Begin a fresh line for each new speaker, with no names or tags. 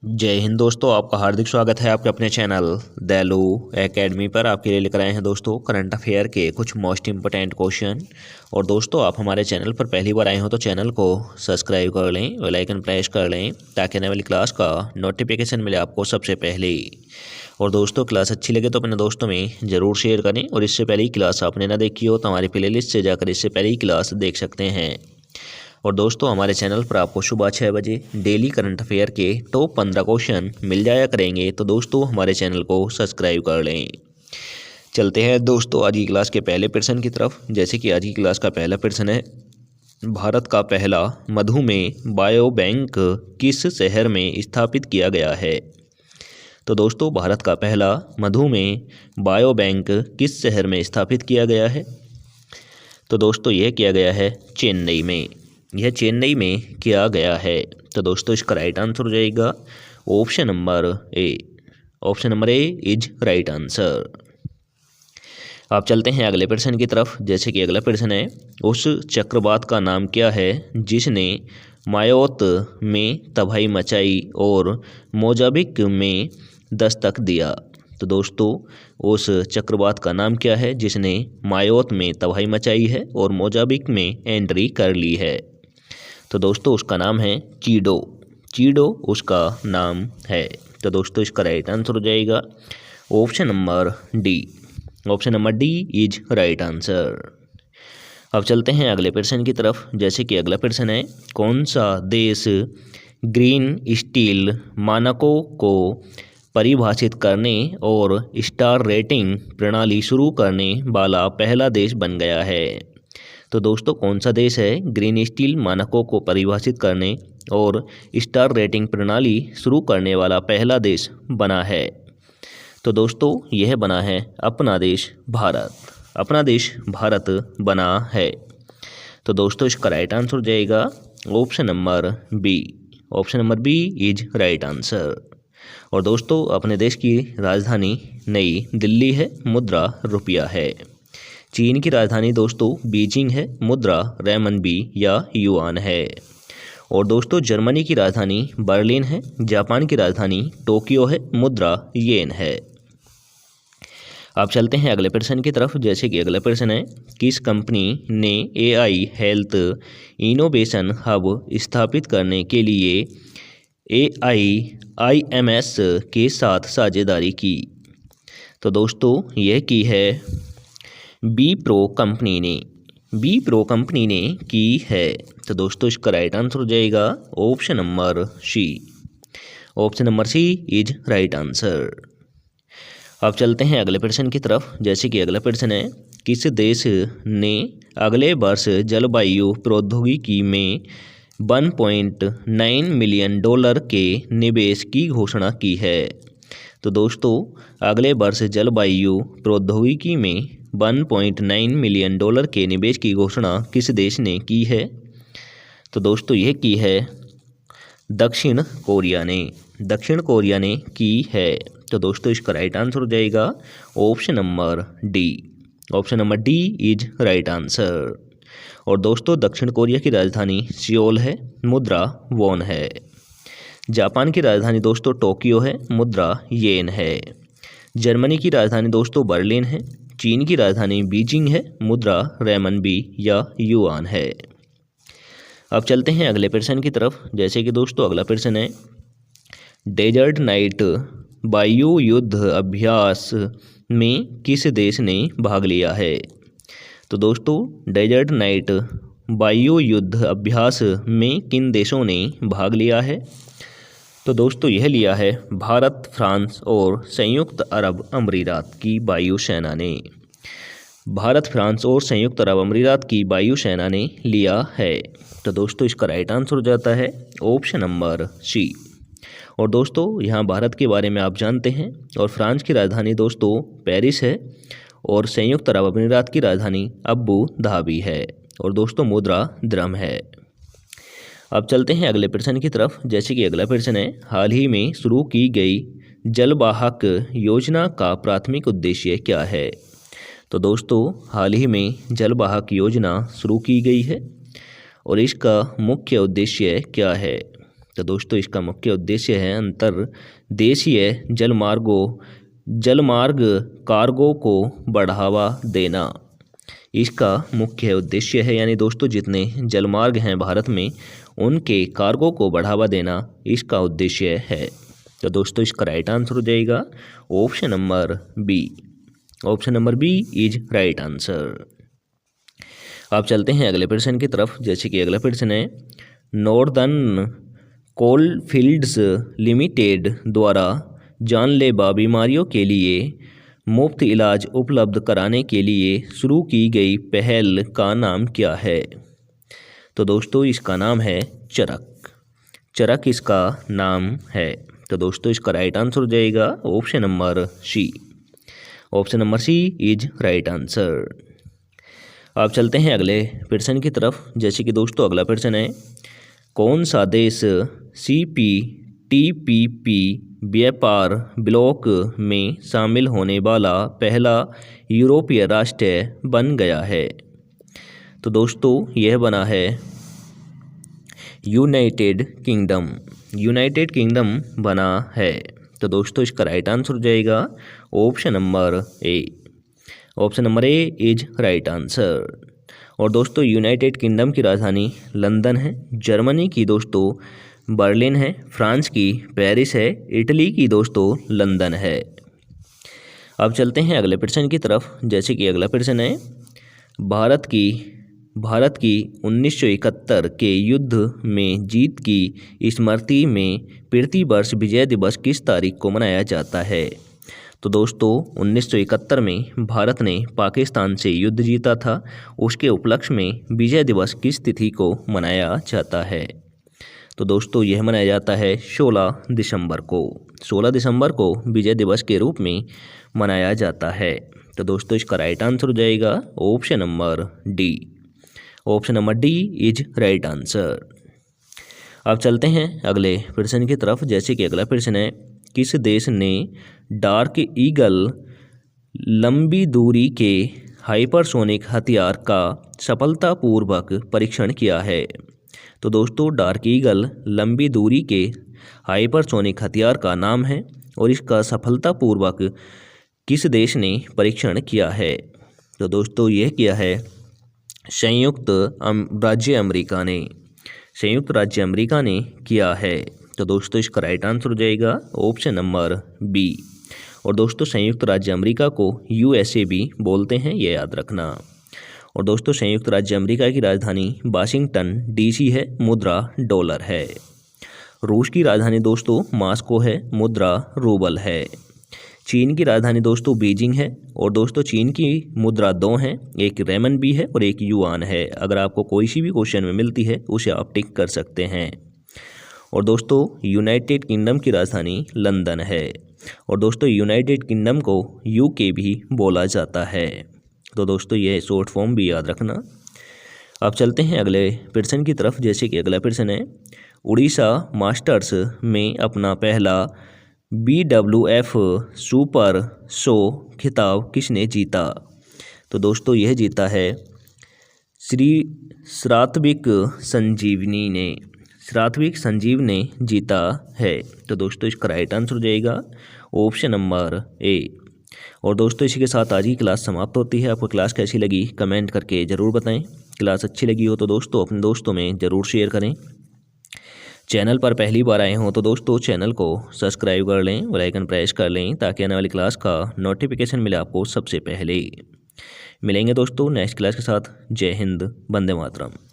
जय हिंद दोस्तों, आपका हार्दिक स्वागत है आपके अपने चैनल दैलू एकेडमी पर। आपके लिए लेकर आए हैं दोस्तों करंट अफेयर के कुछ मोस्ट इंपोर्टेंट क्वेश्चन। और दोस्तों, आप हमारे चैनल पर पहली बार आए हो तो चैनल को सब्सक्राइब कर लें, बेल आइकन प्रेस कर लें ताकि आने वाली क्लास का नोटिफिकेशन मिले आपको सबसे पहले। और दोस्तों, क्लास अच्छी लगे तो अपने दोस्तों में ज़रूर शेयर करें। और इससे पहले ही क्लास आपने ना देखी हो तो हमारी प्लेलिस्ट से जाकर इससे पहले ही क्लास देख सकते हैं। और दोस्तों, हमारे चैनल पर आपको सुबह 6 बजे डेली करंट अफेयर के टॉप 15 क्वेश्चन मिल जाया करेंगे। तो दोस्तों, हमारे चैनल को सब्सक्राइब कर लें। चलते हैं दोस्तों आज की क्लास के पहले प्रश्न की तरफ। जैसे कि आज की क्लास का पहला प्रश्न है, भारत का पहला मधुमेह बायो बैंक किस शहर में स्थापित किया गया है? तो दोस्तों, भारत का पहला मधुमेह बायो बैंक किस शहर में स्थापित किया गया है? तो दोस्तों, यह किया गया है चेन्नई में। यह चेन्नई में किया गया है। तो दोस्तों, इसका राइट आंसर हो जाएगा option number A. Option number A is right answer. आप चलते हैं अगले प्रश्न की तरफ। जैसे कि अगला प्रश्न है, उस चक्रवात का नाम क्या है जिसने मायोत में तबाही मचाई और मोजाम्बिक में दस्तक दिया? तो दोस्तों, उस चक्रवात का नाम क्या है जिसने मायोत में तबाही मचाई है और मोजाम्बिक में एंट्री कर ली है? तो दोस्तों, उसका नाम है चीडो। चीडो उसका नाम है। तो दोस्तों, इसका राइट आंसर हो जाएगा option number D. Option number D is right answer. अब चलते हैं अगले प्रश्न की तरफ। जैसे कि अगला प्रश्न है, कौन सा देश ग्रीन स्टील मानकों को परिभाषित करने और स्टार रेटिंग प्रणाली शुरू करने वाला पहला देश बन गया है? तो दोस्तों, कौन सा देश है ग्रीन स्टील मानकों को परिभाषित करने और स्टार रेटिंग प्रणाली शुरू करने वाला पहला देश बना है? तो दोस्तों, यह बना है अपना देश भारत। अपना देश भारत बना है। तो दोस्तों, इसका राइट आंसर हो जाएगा option number B. Option number B is right answer. और दोस्तों, अपने देश की राजधानी नई दिल्ली है, मुद्रा रुपया है। चीन की राजधानी दोस्तों बीजिंग है, मुद्रा रेमनबी या युआन है। और दोस्तों, जर्मनी की राजधानी बर्लिन है। जापान की राजधानी टोक्यो है, मुद्रा येन है। अब चलते हैं अगले प्रश्न की तरफ। जैसे कि अगला प्रश्न है, किस कंपनी ने एआई हेल्थ इनोवेशन हब स्थापित करने के लिए AIIMS के साथ साझेदारी की? तो दोस्तों, यह की है बी प्रो कंपनी ने। बी प्रो कंपनी ने की है। तो दोस्तों, इसका राइट आंसर हो जाएगा option number C. Option number C is right answer. अब चलते हैं अगले प्रश्न की तरफ। जैसे कि अगला प्रश्न है, किस देश ने अगले वर्ष जलवायु प्रौद्योगिकी में 1.9 मिलियन डॉलर के निवेश की घोषणा की है? तो दोस्तों, अगले वर्ष जलवायु प्रौद्योगिकी में 1.9 मिलियन डॉलर के निवेश की घोषणा किस देश ने की है? तो दोस्तों, यह की है दक्षिण कोरिया ने। दक्षिण कोरिया ने की है। तो दोस्तों, इसका राइट आंसर हो जाएगा option number D. Option number D is right answer. और दोस्तों, दक्षिण कोरिया की राजधानी सियोल है, मुद्रा वॉन है। जापान की राजधानी दोस्तों टोक्यो है, मुद्रा येन है। जर्मनी की राजधानी दोस्तों बर्लिन है। चीन की राजधानी बीजिंग है, मुद्रा रेमनबी या युआन है। अब चलते हैं अगले प्रश्न की तरफ। जैसे कि दोस्तों, अगला प्रश्न है, डेजर्ट नाइट वायु युद्ध अभ्यास में किस देश ने भाग लिया है? तो दोस्तों, डेजर्ट नाइट वायु युद्ध अभ्यास में किन देशों ने भाग लिया है? तो दोस्तों, यह लिया है भारत, फ्रांस और संयुक्त अरब अमीरात की वायुसेना ने। भारत, फ्रांस और संयुक्त अरब अमीरात की वायुसेना ने लिया है। तो दोस्तों, इसका राइट आंसर हो जाता है ऑप्शन नंबर सी। और दोस्तों, यहाँ भारत के बारे में आप जानते हैं। और फ्रांस की राजधानी दोस्तों पेरिस है और संयुक्त अरब अमीरात की राजधानी अबू धाबी है। और दोस्तों, मुद्रा द्रम है। अब चलते हैं अगले प्रश्न की तरफ। जैसे कि अगला प्रश्न है, हाल ही में शुरू की गई जलवाहक योजना का प्राथमिक उद्देश्य क्या है? तो दोस्तों, हाल ही में जलवाहक योजना शुरू की गई है और इसका मुख्य उद्देश्य क्या है? तो दोस्तों इसका मुख्य उद्देश्य है अंतर्देशीय जलमार्ग कार्गो को बढ़ावा देना। इसका मुख्य उद्देश्य है, यानी दोस्तों जितने जलमार्ग हैं भारत में उनके कार्गो को बढ़ावा देना इसका उद्देश्य है। तो दोस्तों इसका राइट आंसर हो जाएगा option number B. Option number B is right answer. आप चलते हैं अगले प्रश्न की तरफ। जैसे कि अगला प्रश्न है, नॉर्दर्न कोलफील्ड्स लिमिटेड द्वारा जानलेवा बीमारियों के लिए मुफ्त इलाज उपलब्ध कराने के लिए शुरू की गई पहल का नाम क्या है? तो दोस्तों इसका नाम है चरक। चरक इसका नाम है। तो दोस्तों इसका राइट आंसर हो जाएगा option number C. Option number C is right answer. आप चलते हैं अगले प्रश्न की तरफ। जैसे कि दोस्तों अगला प्रश्न है, कौन सा देश CPTPP व्यापार ब्लॉक में शामिल होने वाला पहला यूरोपीय राष्ट्र बन गया है? तो दोस्तों यह बना है यूनाइटेड किंगडम। यूनाइटेड किंगडम बना है। तो दोस्तों इसका राइट आंसर हो जाएगा option number A. Option number A is right answer. और दोस्तों यूनाइटेड किंगडम की राजधानी लंदन है, जर्मनी की दोस्तों बर्लिन है, फ्रांस की पेरिस है, इटली की दोस्तों लंदन है। अब चलते हैं अगले प्रश्न की तरफ। जैसे कि अगला प्रश्न है, भारत की 1971 के युद्ध में जीत की स्मृति में प्रति वर्ष विजय दिवस किस तारीख को मनाया जाता है? तो दोस्तों 1971 में भारत ने पाकिस्तान से युद्ध जीता था, उसके उपलक्ष्य में विजय दिवस किस तिथि को मनाया जाता है? तो दोस्तों यह मनाया जाता है 16 दिसंबर को। 16 दिसंबर को विजय दिवस के रूप में मनाया जाता है। तो दोस्तों इसका राइट आंसर हो जाएगा option number D. Option number D is right answer. अब चलते हैं अगले प्रश्न की तरफ। जैसे कि अगला प्रश्न है, किस देश ने डार्क ईगल लंबी दूरी के हाइपरसोनिक हथियार का सफलतापूर्वक परीक्षण किया है? तो दोस्तों डार्क ईगल लंबी दूरी के हाइपरसोनिक हथियार का नाम है और इसका सफलतापूर्वक किस देश ने परीक्षण किया है? तो दोस्तों यह किया है संयुक्त राज्य अमेरिका ने। संयुक्त राज्य अमेरिका ने किया है। तो दोस्तों इसका राइट आंसर हो जाएगा ऑप्शन नंबर बी। और दोस्तों संयुक्त राज्य अमेरिका को USA भी बोलते हैं, ये याद रखना। और दोस्तों संयुक्त राज्य अमेरिका की राजधानी वाशिंगटन DC है, मुद्रा डॉलर है। रूस की राजधानी दोस्तों मॉस्को है, मुद्रा रूबल है। चीन की राजधानी दोस्तों बीजिंग है और दोस्तों चीन की मुद्रा दो हैं, एक रेमनबी है और एक युआन है। अगर आपको कोई सी भी क्वेश्चन में मिलती है उसे आप टिक कर सकते हैं। और दोस्तों यूनाइटेड किंगडम की राजधानी लंदन है और दोस्तों यूनाइटेड किंगडम को UK भी बोला जाता है। तो दोस्तों यह शॉर्ट फॉर्म भी याद रखना। अब चलते हैं अगले प्रश्न की तरफ। जैसे कि अगला प्रश्न है, उड़ीसा मास्टर्स में अपना पहला BWF सुपर 100 खिताब किसने जीता? तो दोस्तों यह जीता है श्री सात्विक संजीव ने जीता है। तो दोस्तों इसका राइट आंसर हो जाएगा ऑप्शन नंबर ए। और दोस्तों इसी के साथ आज की क्लास समाप्त होती है। आपको क्लास कैसी लगी कमेंट करके ज़रूर बताएं। क्लास अच्छी लगी हो तो दोस्तों अपने दोस्तों में ज़रूर शेयर करें। चैनल पर पहली बार आए हों तो दोस्तों चैनल को सब्सक्राइब कर लें, बेल आइकन प्रेस कर लें ताकि आने वाली क्लास का नोटिफिकेशन मिले आपको सबसे पहले। मिलेंगे दोस्तों नेक्स्ट क्लास के साथ। जय हिंद, वंदे मातरम।